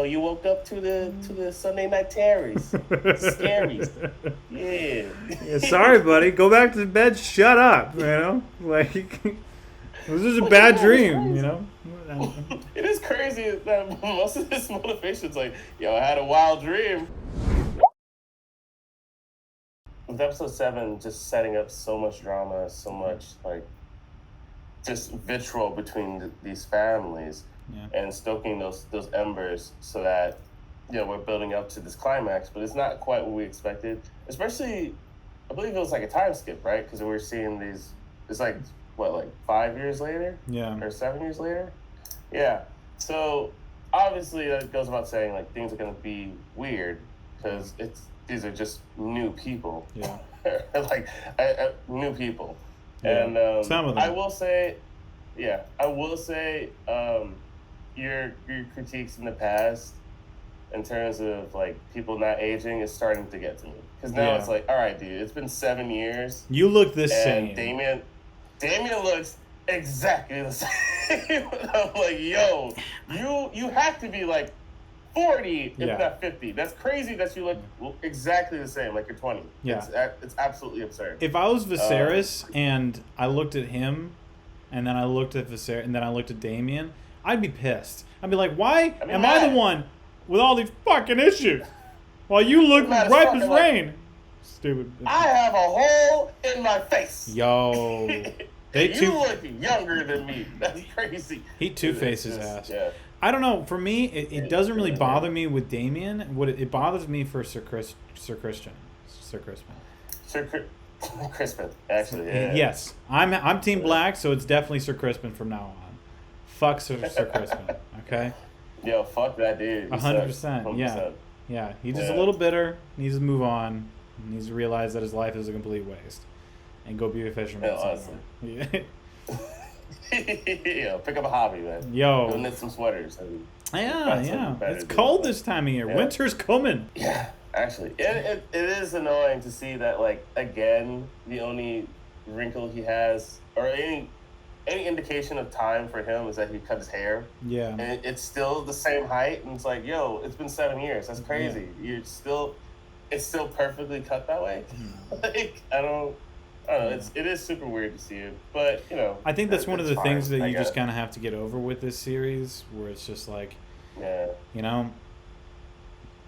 you woke up to the Sunday night terrors, scaries. Yeah. Yeah, sorry, buddy. Go back to bed. Shut up. Like this is a But bad it's dream. crazy. It is crazy that most of his motivation's like, yo, I had a wild dream. With episode 7 just setting up so much drama, so much like just vitriol between these families, and stoking those embers so that we're building up to this climax, but it's not quite what we expected. Especially, I believe it was like a time skip, right? Because we're seeing these. It's like what, like 5 years later, or 7 years later, So obviously that goes without saying, like things are going to be weird because these are just new people, like new people. And some of them. I will say, your critiques in the past in terms of like people not aging is starting to get to me, because now it's like, all right, dude, it's been 7 years. You look the and same. Damien looks exactly the same. I'm like, yo, you have to be like 40, if not 50. That's crazy that you look exactly the same, like you're 20. Yeah. It's absolutely absurd. If I was Viserys and I looked at him, and then I looked at Viserys, and then I looked at Damien, I'd be pissed. I'd be like, why am I the one with all these fucking issues? While you look ripe as rain. Stupid. I have a hole in my face. Yo. You look younger than me. That's crazy. He two-faced his ass. Yeah. I don't know. For me, it doesn't really bother me with Damien. What it bothers me for Sir Crispin. Crispin, actually. Yeah. Yes, I'm Team Black, so it's definitely Sir Crispin from now on. Fuck Sir Crispin. Okay. Yo, fuck that dude. 100%. Yeah. He's just a little bitter. Needs to move on. He needs to realize that his life is a complete waste, and go be a fisherman. Awesome. Yeah. Pick up a hobby, man. Yo. Go knit some sweaters. Yeah. It's cold this time of year. Yeah. Winter's coming. Yeah, actually. It is annoying to see that, like, again, the only wrinkle he has, or any indication of time for him, is that he cut his hair. Yeah. And it's still the same height, and it's like, yo, it's been 7 years. That's crazy. Yeah. It's still perfectly cut that way. Like, I don't know. It is super weird to see it, but I think that's one of the things that you just kind of have to get over with this series, where it's just like, it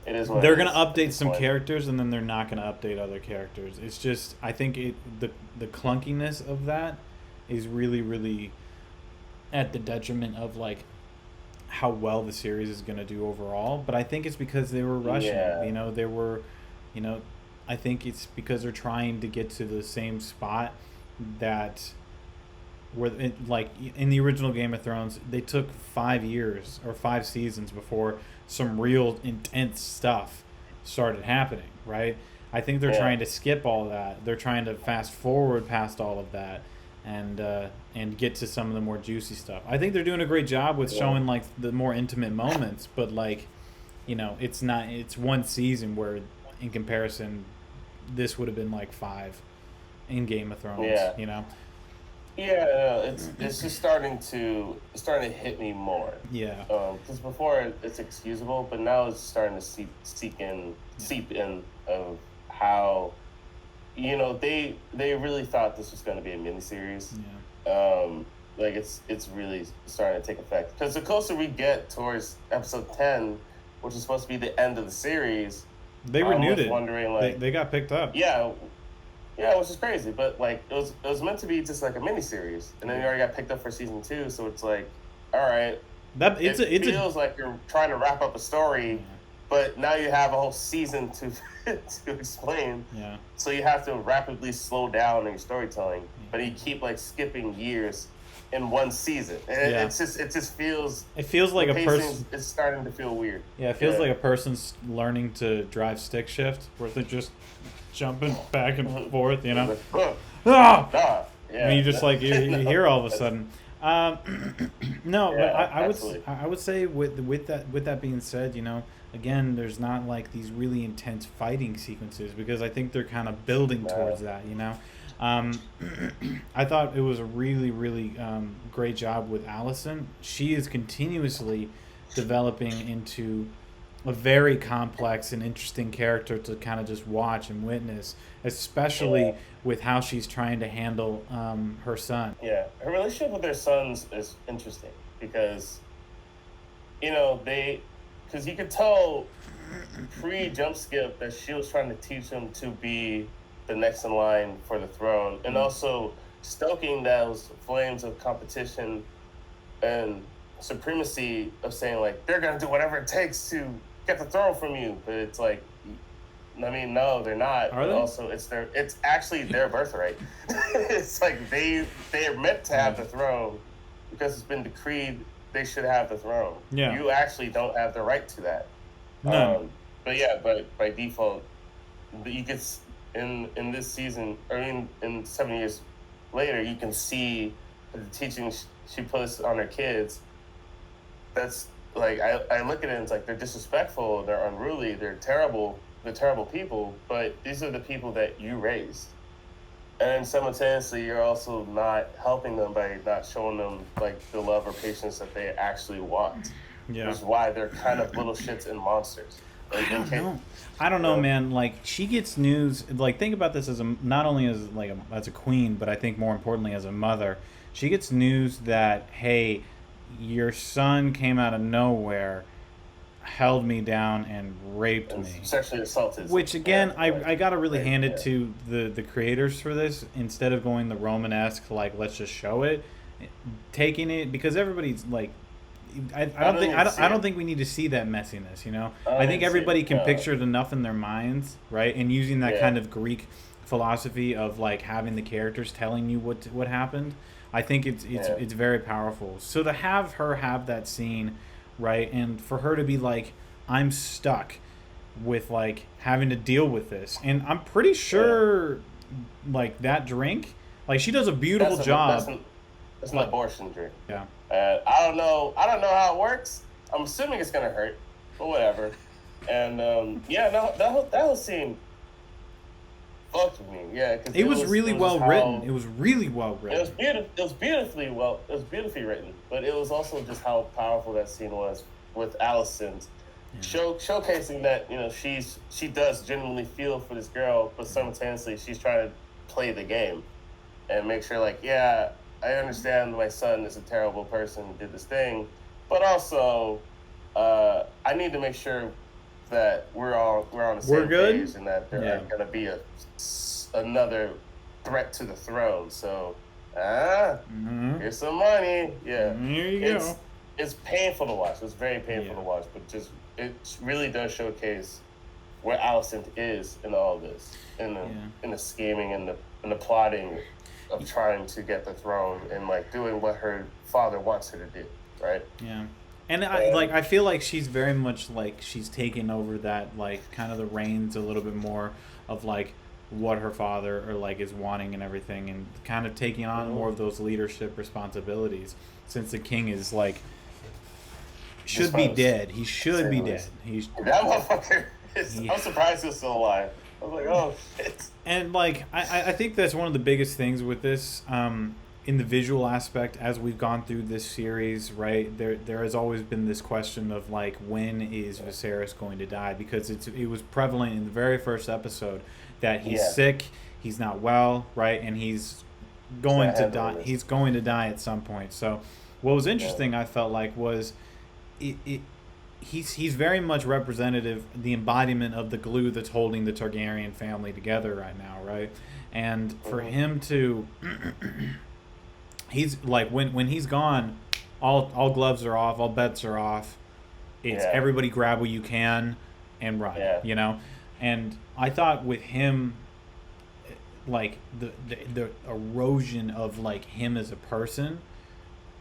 is. They're gonna update some characters, and then they're not gonna update other characters. It's just, I think the clunkiness of that is really, really at the detriment of like how well the series is gonna do overall. But I think it's because they were rushing. They were, I think it's because they're trying to get to the same spot that like in the original Game of Thrones, they took 5 years or 5 seasons before some real intense stuff started happening, right? I think they're trying to skip all that. They're trying to fast forward past all of that and get to some of the more juicy stuff. I think they're doing a great job with showing like the more intimate moments, but like, it's one season where in comparison this would have been like 5 in Game of Thrones. It's just starting to hit me more. Because before it's excusable, but now it's starting to seep in of how they really thought this was going to be a miniseries. Like it's really starting to take effect, because the closer we get towards episode 10, which is supposed to be the end of the series, they renewed it. Wondering, like, they got picked up. Yeah, which is crazy. But like it was meant to be just like a miniseries, and then you already got picked up for season 2. So it's like, all right, it feels like you're trying to wrap up a story, but now you have a whole season to explain. So you have to rapidly slow down in your storytelling, but you keep like skipping years in one season, and it just feels. It feels like a person. It's starting to feel weird. Yeah, it feels like a person's learning to drive stick shift, where they're just jumping back and forth. And you just like you hear all of a sudden. No, but I would say with that being said, again, there's not like these really intense fighting sequences, because I think they're kind of building towards that. I thought it was a really, really great job with Allison. She is continuously developing into a very complex and interesting character to kind of just watch and witness, especially with how she's trying to handle her son. Yeah, her relationship with her sons is interesting because, because you could tell pre-jump skip that she was trying to teach him to be the next in line for the throne, and also stoking those flames of competition and supremacy of saying like they're gonna do whatever it takes to get the throne from you, but it's like, I mean, no, they're not. Are they? Also, it's actually their birthright. It's like they're meant to have the throne because it's been decreed they should have the throne. Yeah. You actually don't have the right to that. No. But by default, you get in this season, or in 7 years later, you can see the teaching she puts on her kids. That's like I look at it and it's like they're disrespectful, they're unruly, they're terrible people, but these are the people that you raised. And simultaneously, you're also not helping them by not showing them like the love or patience that they actually want. Yeah. Which is why they're kind of little shits and monsters. I don't know, man. Like, she gets news. Like, think about this as not only as as a queen, but I think more importantly as a mother. She gets news that, hey, your son came out of nowhere, held me down, and raped me. Sexually assaulted. Which, again, I got to really hand it to the creators for this. Instead of going the Romanesque, like, let's just show it, taking it, because everybody's, like, I don't think we need to see that messiness, I think everybody can picture it enough in their minds, right? And using that kind of Greek philosophy of, like, having the characters telling you what happened, I think it's very powerful. So to have her have that scene, right, and for her to be like, I'm stuck with, like, having to deal with this, and I'm pretty sure, like, that drink, like, she does a beautiful job. It's an abortion drink. Yeah. I don't know how it works. I'm assuming it's gonna hurt, but whatever. And that whole scene fucked with me. Yeah, because it was really well written. It was really well written. It was beautifully written. But it was also just how powerful that scene was with Alicent, showcasing that she does genuinely feel for this girl, but simultaneously she's trying to play the game and make sure, like, yeah, I understand my son is a terrible person who did this thing, but also I need to make sure that we're on the same page and that there aren't going to be another threat to the throne. So, here's some money. Yeah, here you go. It's painful to watch. It's very painful to watch, but it really does showcase where Alicent is in all this, in the scheming and the plotting of trying to get the throne and, like, doing what her father wants her to do, right? Yeah. And I feel like she's very much like she's taking over that, like, kind of the reins a little bit more of, like, what her father or, like, is wanting and everything, and kind of taking on more of those leadership responsibilities, since the king is, like, should be dead. He should be dead. That motherfucker I'm surprised he's still alive. I was like, oh shit. And, like, I think that's one of the biggest things with this, in the visual aspect, as we've gone through this series, right? There has always been this question of, like, when is Viserys going to die? Because it was prevalent in the very first episode that he's sick, he's not well, right? And he's going to die. He's going to die at some point. So what was interesting, I felt like, was he's very much representative, the embodiment of the glue that's holding the Targaryen family together right now, right? And for him to he's like, when he's gone, all gloves are off, all bets are off. It's everybody grab what you can and run, And I thought with him, like, the erosion of, like, him as a person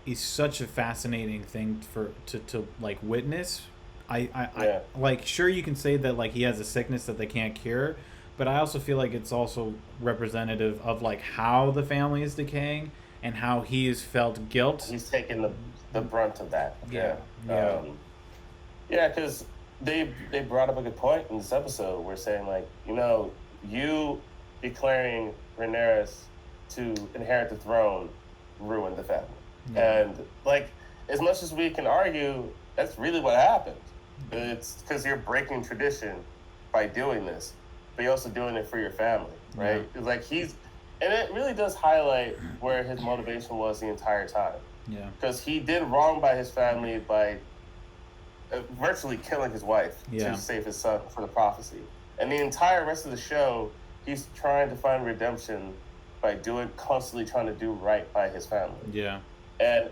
is such a fascinating thing to like witness. I like, sure, you can say that, like, he has a sickness that they can't cure, but I also feel like it's also representative of, like, how the family is decaying and how he has felt guilt. He's taking the brunt of that. Because they brought up a good point in this episode. We're saying, like, you declaring Rhaenyra to inherit the throne ruined the family. And, like, as much as we can argue, that's really what happened. It's because you're breaking tradition by doing this, but you're also doing it for your family, right? Yeah. It's like and it really does highlight where his motivation was the entire time. Yeah. Because he did wrong by his family by virtually killing his wife to save his son for the prophecy. And the entire rest of the show, he's trying to find redemption by constantly trying to do right by his family. Yeah. And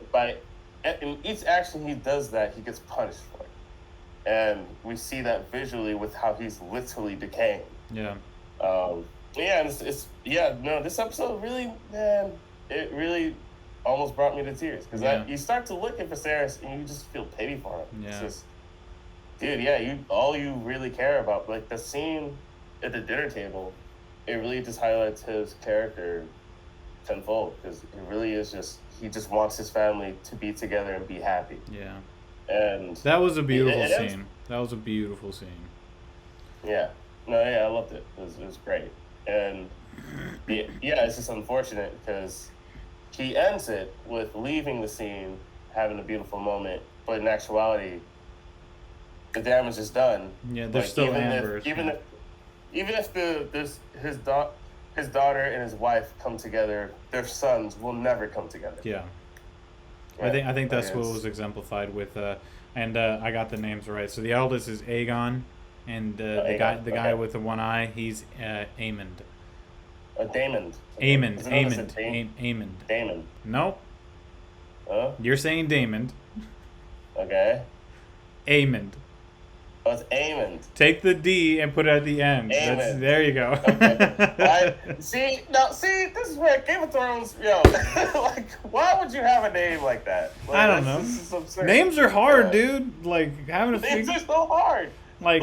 in each action he does that, he gets punished for it. And we see that visually with how he's literally decaying. Yeah. This episode really, man, it really almost brought me to tears. Because you start to look at Viserys and you just feel pity for him. Yeah. It's just, dude, all you really care about, like the scene at the dinner table, it really just highlights his character tenfold. Because it really is just, he just wants his family to be together and be happy. Yeah. And that was a beautiful scene. That was a beautiful scene. Yeah. No, yeah, I loved it. It was great. And it's just unfortunate because he ends it with leaving the scene, having a beautiful moment, but in actuality, the damage is done. Yeah, there's still ambers. Even if his daughter and his wife come together, their sons will never come together. Yeah. I think that's what was exemplified with, and I got the names right. So the eldest is Aegon, and the guy with the one eye, he's Aemond. Daemon. Aemond. Nope. You're saying Daemon. Okay. Aemond. Oh, it's Aemond. Take the D and put it at the end. There you go. Okay. See, this is where Game of Thrones, like, why would you have a name like that? Like, I don't know. Names are hard, dude. Like, names are so hard. Like,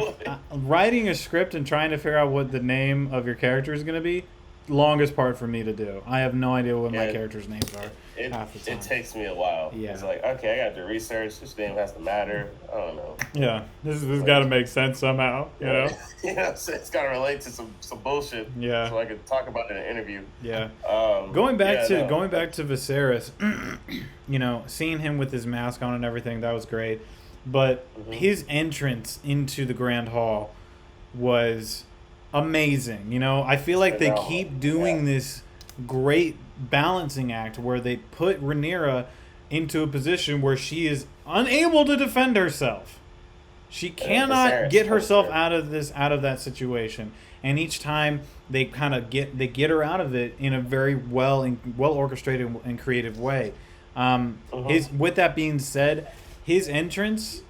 writing a script and trying to figure out what the name of your character is going to be, longest part for me to do. I have no idea what my characters' names are half the time. It takes me a while. Yeah. It's like, okay, I got to research. This name has to matter. I don't know. Yeah. This got to make sense somehow, you know? It's got to relate to some bullshit. Yeah. So I could talk about it in an interview. Yeah. Going back to Viserys, seeing him with his mask on and everything, that was great. But his entrance into the Grand Hall was amazing. I feel like they keep doing this great balancing act where they put Rhaenyra into a position where she is unable to defend herself. She cannot get herself out of that situation. And each time they kind of get her out of it in a very well orchestrated and creative way. With that being said, his entrance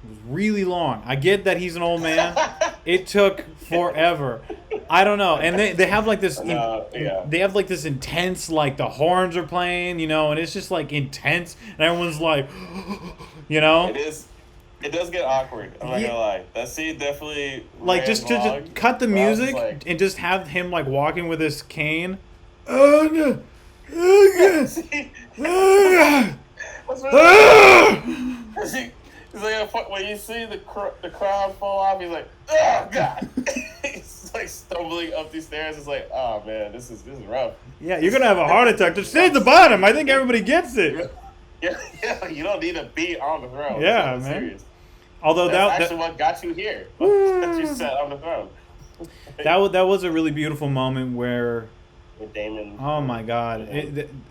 was really long. I get that he's an old man. It took forever. I don't know. And they have like this they have like this intense, like the horns are playing, and it's just like intense and everyone's like It does get awkward. I'm not gonna lie. That scene definitely like just cut the music and just have him like walking with his cane. He's like, when you see the crowd fall off, he's like, oh god. He's like stumbling up these stairs. It's like, oh man, this is rough. Yeah, you're gonna have a heart attack. Just stay at the bottom. I think everybody gets it. Yeah, you don't need to be on the throne. Yeah, man. Serious. Although that's actually what got you here. That you sat on the throne. That was a really beautiful moment where. With Daemon. Oh my God!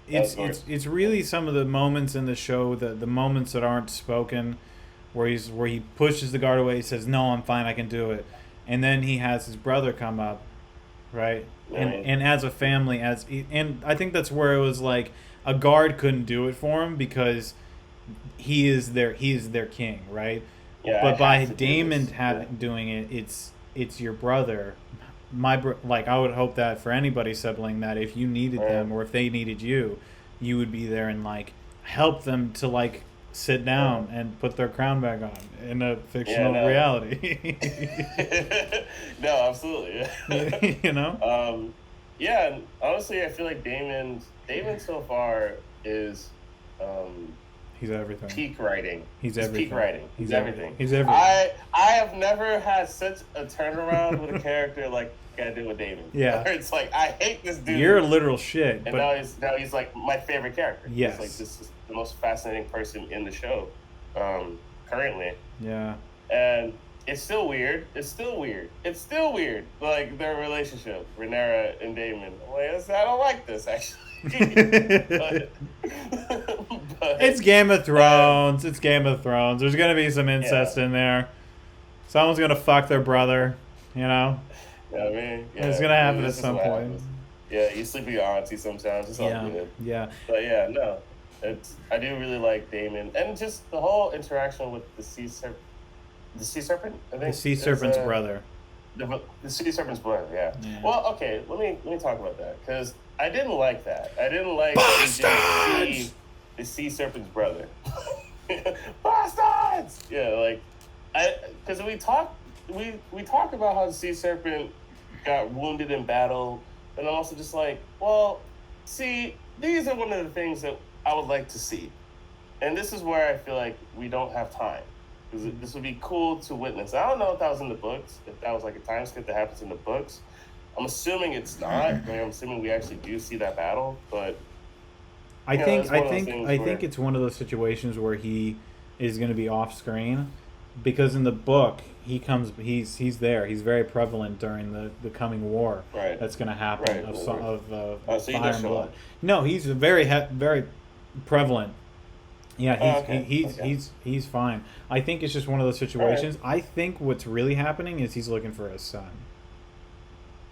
It's really some of the moments in the show, the moments that aren't spoken, where he pushes the guard away. He says, "No, I'm fine. I can do it," and then he has his brother come up, right? And as a family, and I think that's where it was like a guard couldn't do it for him because he is their king, right? Yeah, but by Daemon doing it, it's your brother. I would hope that for anybody's sibling, that if you needed them or if they needed you, you would be there and like help them to like sit down and put their crown back on in a fictional reality. No, absolutely. And honestly, I feel like Damon so far is he's everything. Peak writing. He's everything. Peak writing. He's everything. He's everything. I have never had such a turnaround with a character like I did with Damon. Yeah. Where it's like, I hate this dude. You're a literal shit. And now he's like my favorite character. Yes. He's like this is the most fascinating person in the show. currently. Yeah. And it's still weird. It's still weird. Like their relationship, Rhaenyra and Daemon. Like, I don't like this actually. but, it's Game of Thrones. It's Game of Thrones. There's gonna be some incest in there. Someone's gonna fuck their brother. You know. You know what I mean? Yeah. It's gonna happen at some point. Happens. Yeah, you sleep with your auntie sometimes. It's all good. Yeah. But yeah, no. I do really like Daemon, and just the whole interaction with the sea serpent. The sea serpent, I think. The sea serpent's brother. The sea serpent's brother, yeah. Well, okay, let me talk about that, because I didn't like that. I didn't like the sea serpent's brother. Bastards! Yeah, like because we talk about how the sea serpent got wounded in battle, and I'm also just like, well, see, these are one of the things that I would like to see, and this is where I feel like we don't have time. Because this would be cool to witness. I don't know if that was in the books, if that was like a time skip that happens in the books. I'm assuming it's not. I'm assuming we actually do see that battle, but I think it's one of those situations where he is going to be off screen, because in the book he's there. He's very prevalent during the coming war that's going to happen of Fire and Blood. No, he's very prevalent. Yeah, he's fine. I think it's just one of those situations. I think what's really happening is he's looking for his son.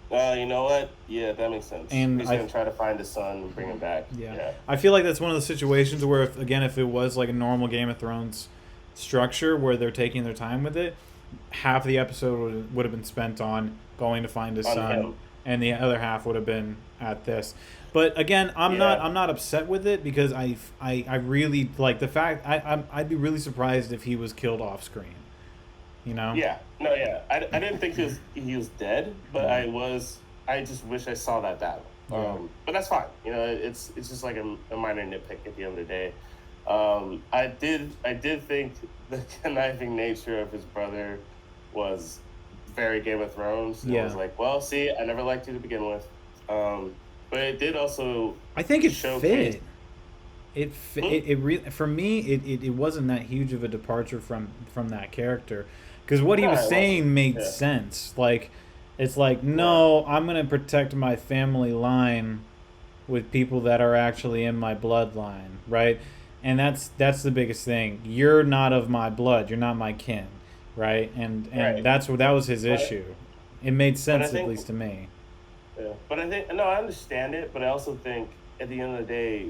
Well, you know what? Yeah, that makes sense. And he's going to try to find his son and bring him back. Yeah. I feel like that's one of those situations where, if it was like a normal Game of Thrones structure where they're taking their time with it, half the episode would have been spent on going to find his son, and the other half would have been at this. But again, I'm not upset with it, because I really like the fact I'd be really surprised if he was killed off screen. You know? Yeah. No. Yeah. I didn't think he was dead, but I just wish I saw that battle. But that's fine. You know, it's just like a minor nitpick at the end of the day. I did think the conniving nature of his brother was very Game of Thrones. I was like, well, see, I never liked you to begin with. But it did also. I think it fit. For me, it wasn't that huge of a departure from that character, because what he was saying made sense. Like, it's like, no, I'm gonna protect my family line with people that are actually in my bloodline, right? And that's the biggest thing. You're not of my blood. You're not my kin, right? And that was his issue. It made sense, at least to me. Yeah, but I understand it, but I also think at the end of the day,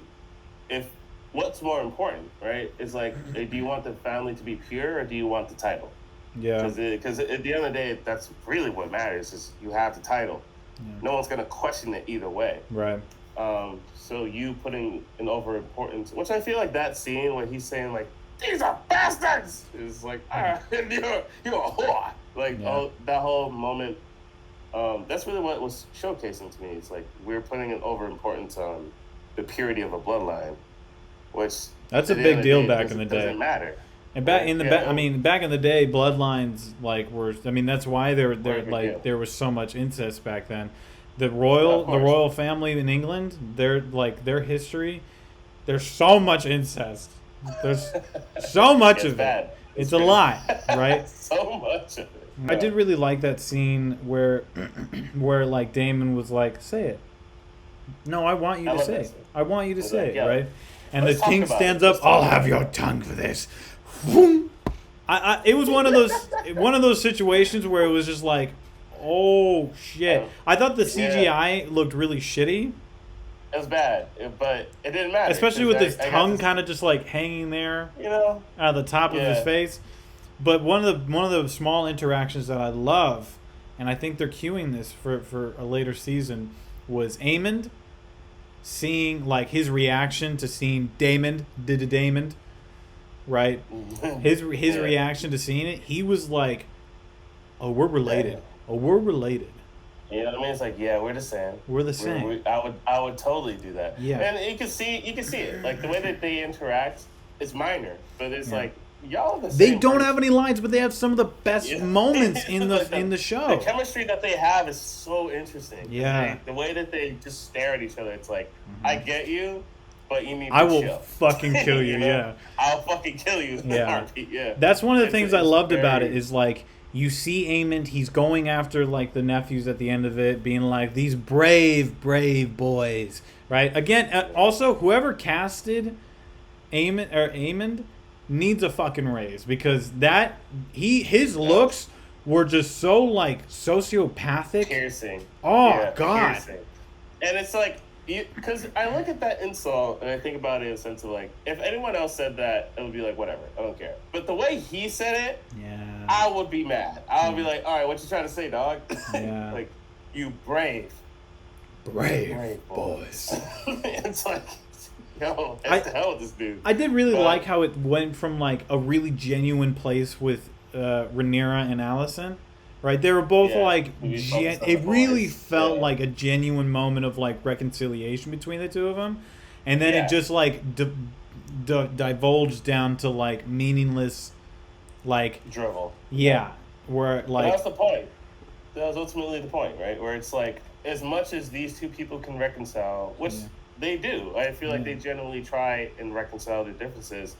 if what's more important, right? Is like, do you want the family to be pure, or do you want the title? Yeah. Because at the end of the day, that's really what matters, is you have the title. Yeah. No one's gonna question it either way. Right. So you putting an over importance, which I feel like that scene where he's saying like, these are bastards, is like, you're a whore. Like, that whole moment. That's really what was showcasing to me. It's like we're putting an overimportance on the purity of a bloodline, which that's a big deal back in the day. Doesn't matter. And back in the day, bloodlines were. I mean, that's why there was so much incest back then. The royal family in England, their history, there's so much incest. There's so much of it. It's a lot, right? So much of it. I did really like that scene where like Daemon was like, "Say it." No, I want you to say it. I want you to say it, right? And the king stands up. I'll have your tongue for this. It was one of those situations where it was just like, oh shit! I thought the CGI looked really shitty. It was bad, but it didn't matter. Especially with his tongue kind of just like hanging there, out of the top of his face. But one of the small interactions that I love, and I think they're cueing this for a later season, was Aemond seeing like his reaction to seeing Daemon, right? His reaction to seeing it, he was like, "Oh, we're related. Oh, we're related." You know what I mean? It's like, yeah, we're the same. We're the same. I would totally do that. Yeah. And you can see it. Like the way that they interact, it's minor, but it's like, y'all the same. They don't have any lines, but they have some of the best moments in the show. The chemistry that they have is so interesting. Yeah. The way that they just stare at each other, it's like, I get you, but you need to I will chill. fucking kill you. Yeah, I'll fucking kill you. Yeah, yeah. That's one of the things I loved about it is like you see Aemond, he's going after like the nephews at the end of it, being like these brave boys, right? Again, also whoever casted Aemond needs a fucking raise because his looks were just so like sociopathic, piercing. Oh God! Piercing. And it's like, because I look at that insult and I think about it in the sense of like, if anyone else said that, it would be like, whatever, I don't care. But the way he said it, I would be mad. I would be like, all right, what you trying to say, dog? Yeah. Like, you brave boys. It's like, yo, what the hell with this dude? I did really like how it went from like a really genuine place with Rhaenyra and Alicent. Right, they were both like, it really felt like a genuine moment of like reconciliation between the two of them, and then it just like divulged down to like meaningless, like drivel. Yeah, where like that's the point. That was ultimately the point, right? Where it's like, as much as these two people can reconcile, which they do, I feel like they genuinely try and reconcile their differences.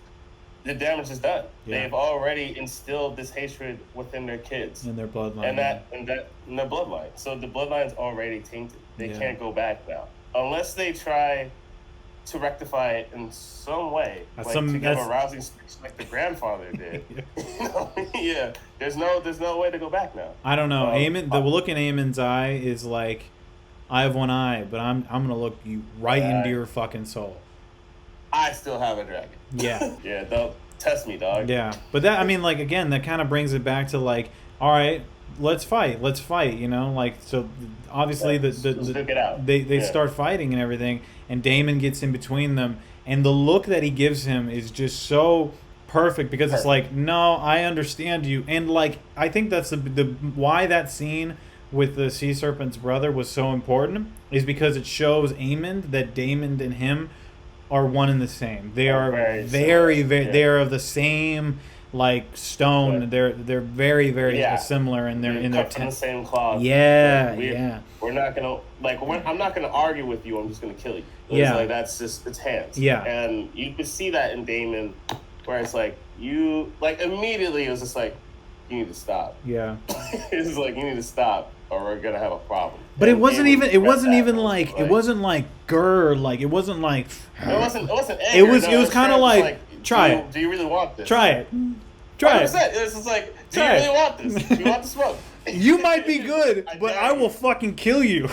The damage is done. Yeah. They've already instilled this hatred within their kids. In their bloodline. And that in their bloodline. So the bloodline's already tainted. They can't go back now. Unless they try to rectify it in some way. To give a rousing speech like the grandfather did. There's no way to go back now. I don't know. The look in Aemon's eye is like, I have one eye, but I'm gonna look you right into your fucking soul. I still have a dragon. Yeah. Yeah, don't test me, dog. Yeah. But that, I mean, like, again, that kind of brings it back to, like, all right, let's fight, you know? Like, so, obviously, they start fighting and everything, and Daemon gets in between them, and the look that he gives him is just so perfect, because it's like, no, I understand you. And, like, I think that's the why that scene with the Sea Serpent's brother was so important, is because it shows Aemond that Daemon and him are one and the same. They are very they are of the same like stone. They're very similar, and they're in their the same cloth. We're not gonna I'm not gonna argue with you. I'm just gonna kill you. It's like that's just it's hands. Yeah, and you could see that in Daemon, where it's like you like immediately it was just like you need to stop. Yeah, it's like you need to stop, or we're gonna have a problem. But it wasn't even like it wasn't like grr, like it wasn't like it wasn't anger. It was kind of like try it. Do you really want this? Try it. Try it. It's just like, do you really want this? Do you want the smoke? You might be good, but I will fucking kill you.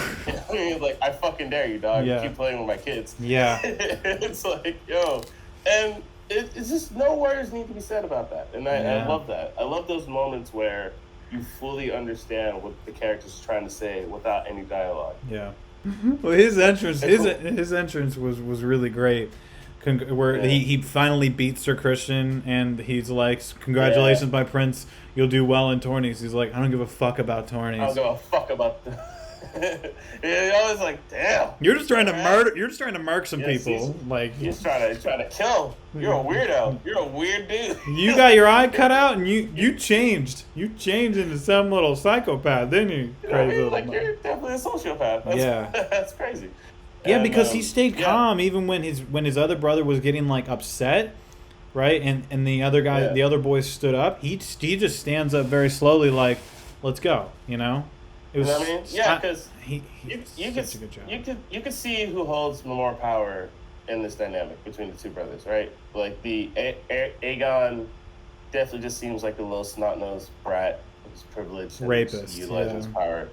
I mean, like, I fucking dare you, dog. Yeah. Keep playing with my kids. Yeah. It's like, yo, and it's just no words need to be said about that, and I love that. I love those moments where you fully understand what the character's trying to say without any dialogue. Yeah. Well, his entrance was really great. Where he finally beats Sir Christian, and he's like, "Congratulations, my prince! You'll do well in tourneys." He's like, "I don't give a fuck about tourneys. I don't give a fuck about the." I was like, "Damn! You're just trying to murder. You're just trying to murk some people. Like you're trying to kill. You're a weirdo. You're a weird dude. You got your eye cut out, and you changed. You changed into some little psychopath, didn't you? Crazy like you're definitely a sociopath. That's crazy." Yeah, and, because he stayed calm even when his other brother was getting like upset, right? And the other guy, the other boy stood up. He just stands up very slowly, like, "Let's go," you know. It was. You know what I mean? Yeah, because you could see who holds more power in this dynamic between the two brothers, right? Like the Aegon definitely just seems like a little snot-nosed brat who's privileged, and rapist, utilizing his power.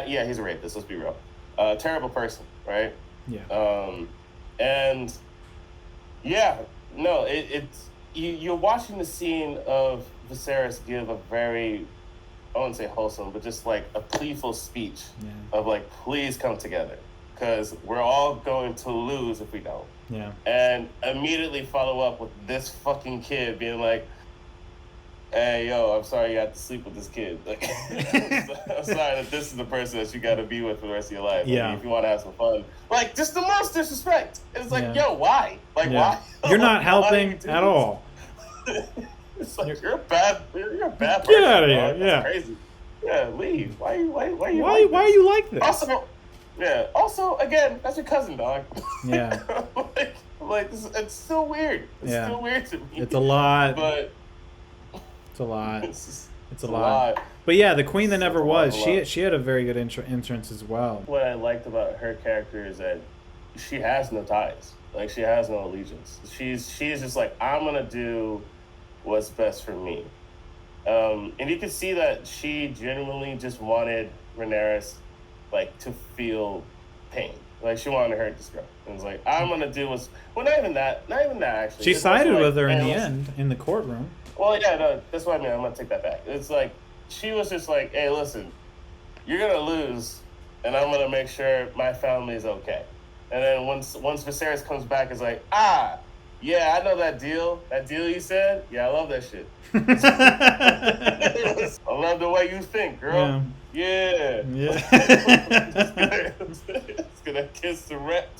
He's a rapist. Let's be real. Terrible person, right? Yeah. It's you're watching the scene of Viserys give a very, I wouldn't say wholesome, but just like a pleadful speech of like, please come together, because we're all going to lose if we don't. Yeah. And immediately follow up with this fucking kid being like, "Hey, yo, I'm sorry you had to sleep with this kid. Like, I'm sorry that this is the person that you got to be with for the rest of your life. Yeah. Like, if you want to have some fun." Like, just the most disrespect. It's like, yo, why? Like, why? You're not helping at all. It's like, you're a bad person. Get out of here. That's crazy. Yeah, leave. Why are you like this? Also, again, that's your cousin, dog. Yeah. Like, I'm like, it's still weird. It's still weird to me. It's a lot. But it's a lot. It's a lot. But yeah, the Queen That Never Was, she had a very good entrance as well. What I liked about her character is that she has no ties. Like, she has no allegiance. She's just like, I'm going to do what's best for me. And you can see that she genuinely just wanted Rhaenyra, like, to feel pain. Like, she wanted to hurt this girl. And it was like, I'm going to do what's... Well, not even that, actually. She sided with her in the end, in the courtroom. Well, yeah, no, that's what I mean. I'm going to take that back. It's like, she was just like, hey, listen, you're going to lose, and I'm going to make sure my family is okay. And then once Viserys comes back, it's like, yeah, I know that deal. That deal you said? Yeah, I love that shit. I love the way you think, girl. Yeah. It's gonna kiss to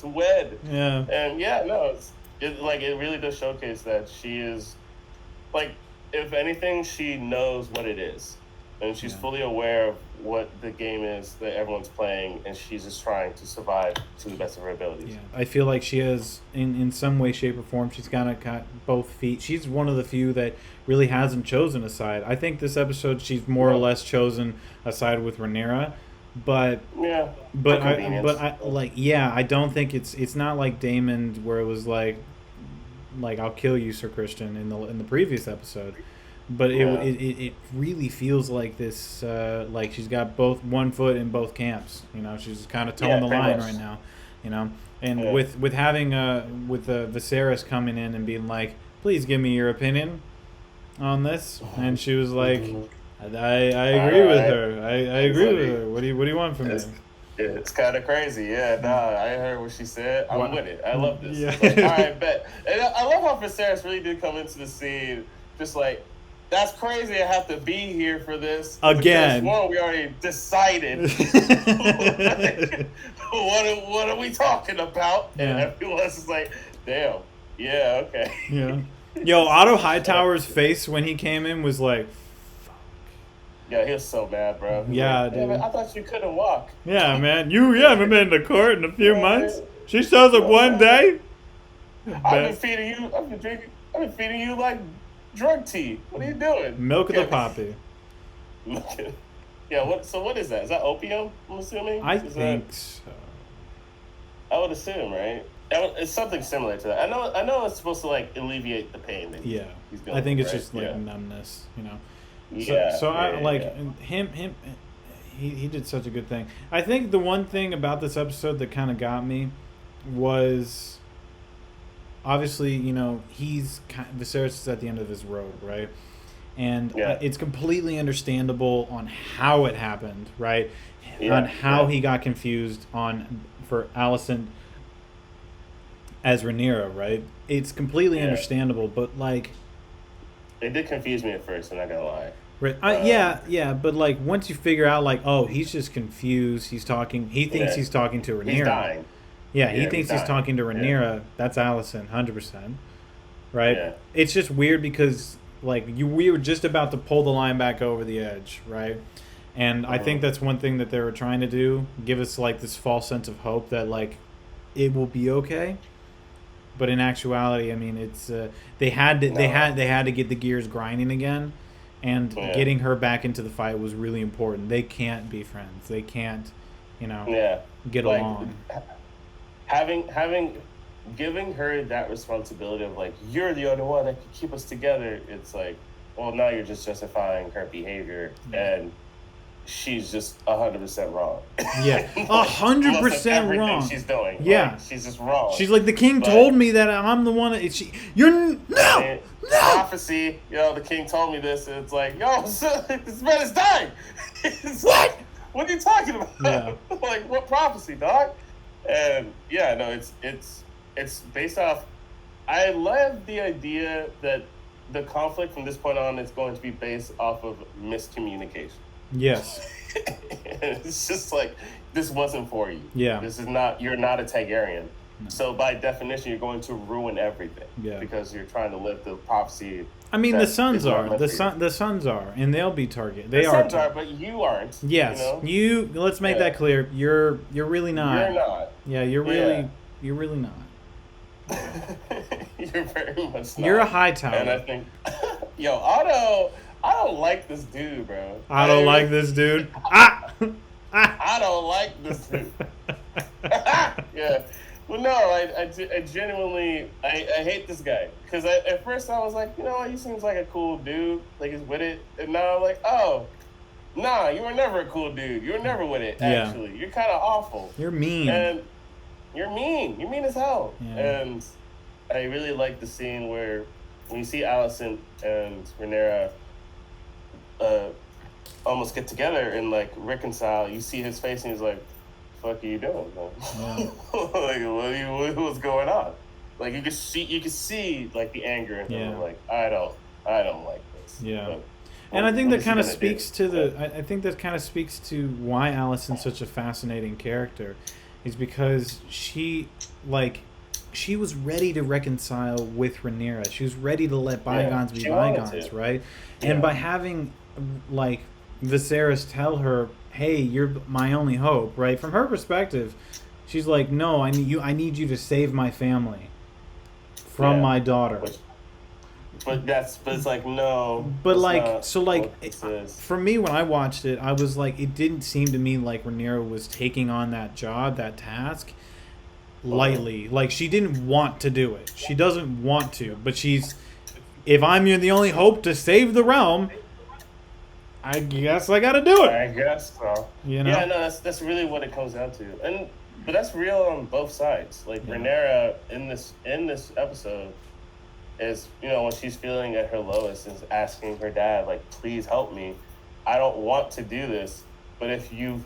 wed. Yeah. And yeah, no, it really does showcase that she is, like, if anything, she knows what it is. And she's fully aware of what the game is that everyone's playing, and she's just trying to survive to the best of her abilities. Yeah. I feel like she has, in some way, shape, or form, she's kind of got both feet. She's one of the few that really hasn't chosen a side. I think this episode she's more or less chosen a side with Rhaenyra, but I don't think it's not like Daemon where it was like I'll kill you, Sir Christian, in the previous episode. But it really feels like this, like she's got one foot in both camps. You know, she's kind of towing the line right now. You know, and with having Viserys coming in and being like, "Please give me your opinion on this," and she was like, "I agree with her. I agree with her. What do you want from me?" It's kind of crazy. Yeah, I heard what she said. I'm with it. I love this. Yeah. Like, all right, bet. And I love how Viserys really did come into the scene just like, that's crazy. I have to be here for this again. Because, one, we already decided. What are we talking about? And everyone's just like, damn. Yeah. Okay. Yeah. Yo, Otto Hightower's face when he came in was like, fuck. Yeah, he was so mad, bro. Dude. Man, I thought you couldn't walk. Yeah, man. You haven't been to court in a few months. She shows up one day. I've been feeding you like drug tea. What are you doing? Milk of the poppy. Yeah. What is that? Is that opium? I'm assuming. I think so. I would assume, right? It's something similar to that. I know it's supposed to like alleviate the pain. That he's going I think through, it's right? just like numbness, you know. Him. He did such a good thing. I think the one thing about this episode that kind of got me was. Obviously, you know, Viserys is at the end of his road, right? And it's completely understandable on how it happened, right? On how he got confused for Alicent as Rhaenyra, right? It's completely understandable, but like... It did confuse me at first, I'm not gonna lie. Right. But like once you figure out like, oh, he's just confused, he thinks he's talking to Rhaenyra. He's dying. Yeah, he thinks he's talking to Rhaenyra. Yeah. That's Alicent, 100%. Right? Yeah. It's just weird because, like, we were just about to pull the line back over the edge, right? And I think that's one thing that they were trying to do, give us, like, this false sense of hope that, like, it will be okay. But in actuality, I mean, it's they had to get the gears grinding again, and getting her back into the fight was really important. They can't be friends. They can't, get along. Giving her that responsibility of like, you're the only one that can keep us together, it's like, well, now you're just justifying her behavior, and she's just 100% wrong. Yeah, 100% wrong. She's doing. Yeah, like, she's just wrong. She's like, the king told me that I'm the one. No. Prophecy. The king told me this, and it's like, yo, this man is dying. What? What are you talking about? Yeah. Like, what prophecy, dog? And it's based off. I love the idea that the conflict from this point on is going to be based off of miscommunication. Yes. It's just like, this wasn't for you. Yeah. You're not a Targaryen. No. So by definition, you're going to ruin everything. Yeah. Because you're trying to live the prophecy. I mean, the sons are. The sons are, and they'll be targeted. The sons are, but you aren't. Yes. Let's make that clear. You're really not. You're not. Yeah, you're really not. You're very much not. You're a high tower. And I think, yo, Otto, I don't like this dude, bro. I don't like this dude. I don't like this dude. Yeah. Well, no, I genuinely, I hate this guy. Because at first I was like, you know what, he seems like a cool dude. Like, he's with it. And now I'm like, oh, nah, you were never a cool dude. You were never with it, actually. Yeah. You're kind of awful. You're mean. And you're mean. You're mean as hell. Yeah. And I really like the scene where when you see Alicent and Rhaenyra almost get together and, like, reconcile, you see his face and he's like, fuck are you doing, man? Yeah. Like, what's going on? Like, you can see like the anger in him. Like, I don't like this. Yeah. But, and I think that kind of speaks to I think that kind of speaks to why Alicent's such a fascinating character, is because she was ready to reconcile with Rhaenyra. She was ready to let bygones be bygones, right? Yeah. And by having, like, Viserys tell her, hey, you're my only hope, right? From her perspective, she's like, no, I need you to save my family from my daughter. But it's like, no. But like, so like, for me, when I watched it, I was like, it didn't seem to me like Rhaenyra was taking on that job, that task, lightly. Like, she didn't want to do it. She doesn't want to, but if I'm the only hope to save the realm, I guess I gotta do it. I guess so. You know? Yeah, no, that's really what it comes down to, but that's real on both sides. Like, Rhaenyra in this episode is, you know, when she's feeling at her lowest, is asking her dad, like, please help me. I don't want to do this, but if you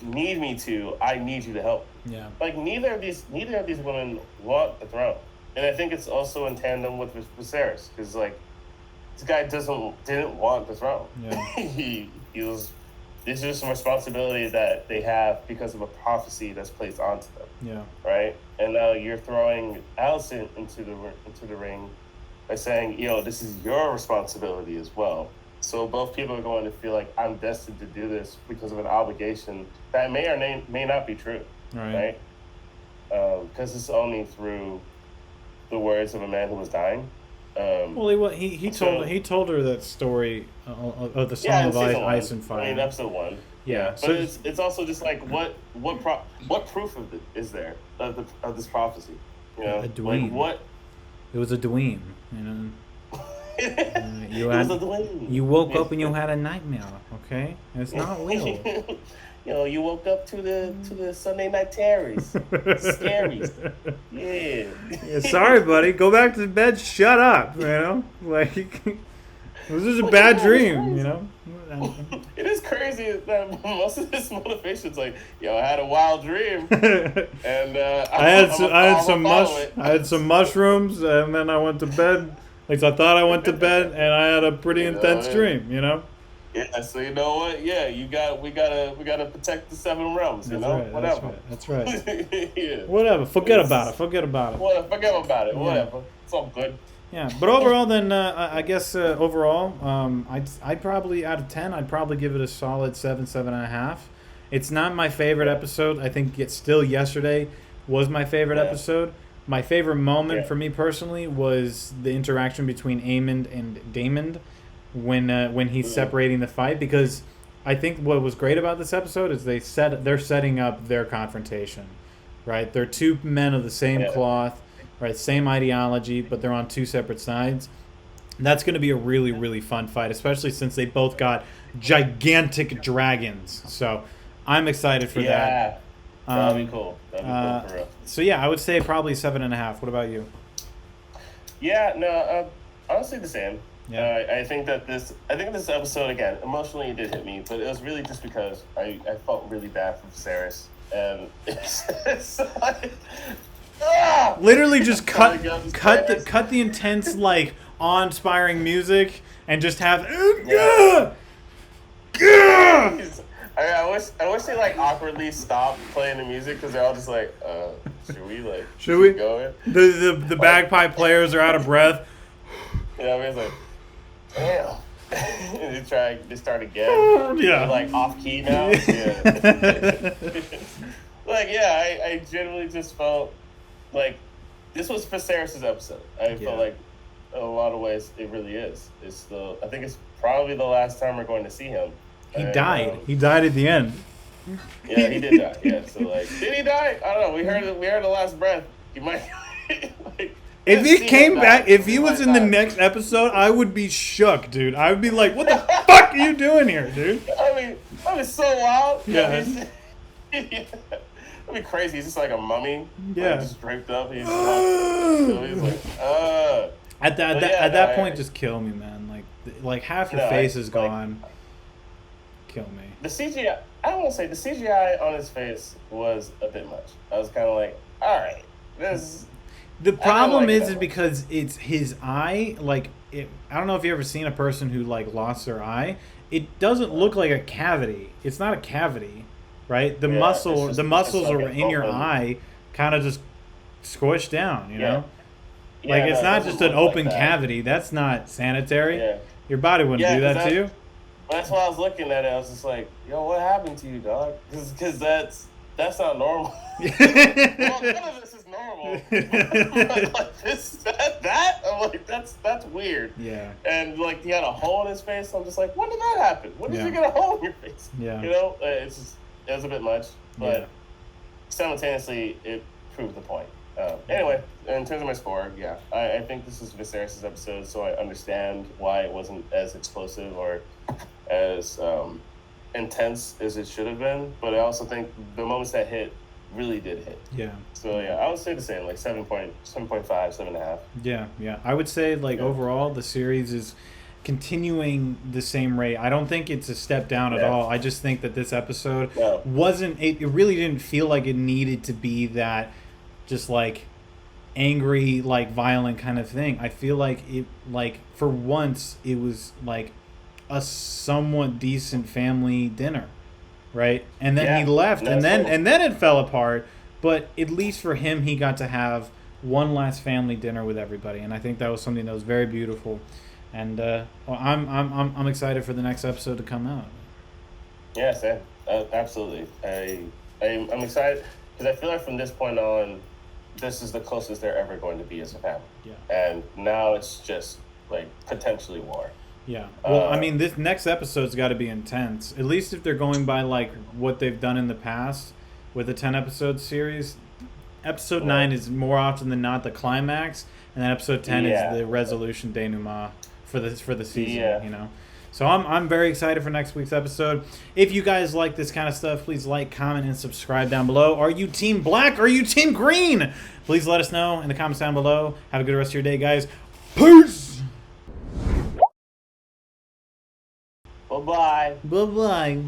need me to, I need you to help. Yeah. Like, neither of these women want the throne, and I think it's also in tandem with Viserys, because, like, this guy didn't want the throne. Yeah. he was. This is some responsibility that they have because of a prophecy that's placed onto them. Yeah. Right. And now you're throwing Alicent into the ring by saying, yo, this is your responsibility as well. So both people are going to feel like, I'm destined to do this because of an obligation that may or may not be true. Right. Because it's only through the words of a man who was dying. Well, he told her that story of the Song of Ice and Fire. I mean, episode 1. Yeah, but so it's also just like what proof of it is there of this prophecy? You know, a dweeb. Like what? It was a dweeb. You know. You woke up and you had a nightmare. Okay, it's not real. You know, you woke up to the Sunday night terrors. Scaries. Yeah. Sorry, buddy. Go back to bed. Shut up. You know, like, it was just a bad dream. You know. It is crazy that most of his motivation's like, yo, I had a wild dream, and I had some mushrooms, and then I went to bed. Like, I thought I went to bed, and I had a pretty intense dream. You know. Yeah, so you know what? Yeah, we gotta protect the 7 realms. You know, right, whatever. That's right. Yeah. Whatever. Forget about it. Forget about it. Yeah. Whatever. It's all good. Yeah, but overall, then I guess overall, I'd probably, out of 10, I'd probably give it a solid 7.5. It's not my favorite episode. I think it's still yesterday was my favorite episode. My favorite moment for me personally was the interaction between Aemond and Daemon when he's separating the fight, because I think what was great about this episode is they're setting up their confrontation, right? They're two men of the same cloth, right? Same ideology, but they're on two separate sides. That's going to be a really, really fun fight, especially since they both got gigantic dragons. So I'm excited for that. That'd be cool. That'd be cool for real. So yeah, I would say probably 7.5. What about you? Yeah, no, honestly the same. Yeah. I think this episode, again, emotionally it did hit me, but it was really just because I felt really bad for Viserys, and it's like, literally just cut the intense, like, awe-inspiring music and just have I wish they, like, awkwardly stopped playing the music, because they're all just like, should we go in? The bagpipe players are out of breath. You know what I mean? It's like, damn. They start again. Yeah. They're, like, off key now. Yeah. Like, yeah, I genuinely just felt like this was Viserys' episode. I feel like in a lot of ways it really is. I think it's probably the last time we're going to see him. He died. He died at the end. Yeah, he did die. Yeah, so like, did he die? I don't know. We heard the last breath. He might. Like, if he came back, if he was in the next episode, I would be shook, dude. I would be like, "What the fuck are you doing here, dude?" I mean, that was so wild. Yeah. That'd be crazy. He's just like a mummy. Yeah. Like, just draped up. He's like, At that point, just kill me, man. Like half your face is gone. Kill me. The CGI. I don't want to say the CGI on his face was a bit much. I was kind of like, all right, this. The problem is because it's his eye. Like, I don't know if you ever seen a person who like lost their eye. It doesn't look like a cavity. It's not a cavity, right? The muscles are in your eye, kind of just squished down. You know, like it's not just an open cavity. That's not sanitary. Yeah. Your body wouldn't do that to you. That's why I was looking at it. I was just like, "Yo, what happened to you, dog?" Because that's not normal. Well, none of this is normal. Like that, I'm like, that's weird. Yeah. And like, he had a hole in his face. I'm just like, when did that happen? When did you get a hole in your face? Yeah. You know, it was a bit much, but simultaneously, it proved the point. Anyway, in terms of my score, I think this is Viserys' episode, so I understand why it wasn't as explosive or as intense as it should have been. But I also think the moments that hit really did hit. Yeah. So I would say the same, like 7.5, 7.5. Yeah. I would say overall the series is continuing the same rate. I don't think it's a step down at all. I just think that this episode wasn't. It really didn't feel like it needed to be that. Just like angry, like violent kind of thing. I feel like it, like for once, it was like a somewhat decent family dinner, right? And then he left, and then it fell apart. But at least for him, he got to have one last family dinner with everybody, and I think that was something that was very beautiful. And I'm excited for the next episode to come out. Yeah, same. Absolutely. I'm excited because I feel like from this point on, this is the closest they're ever going to be as a family. Yeah. And now it's just like potentially war. Yeah. Well, I mean, this next episode's got to be intense. At least if they're going by like what they've done in the past with a 10-episode series. Episode 9 is more often than not the climax, and then episode 10 is the resolution denouement for the season. Yeah. You know. So I'm very excited for next week's episode. If you guys like this kind of stuff, please like, comment, and subscribe down below. Are you Team Black or are you Team Green? Please let us know in the comments down below. Have a good rest of your day, guys. Peace! Bye-bye. Bye-bye.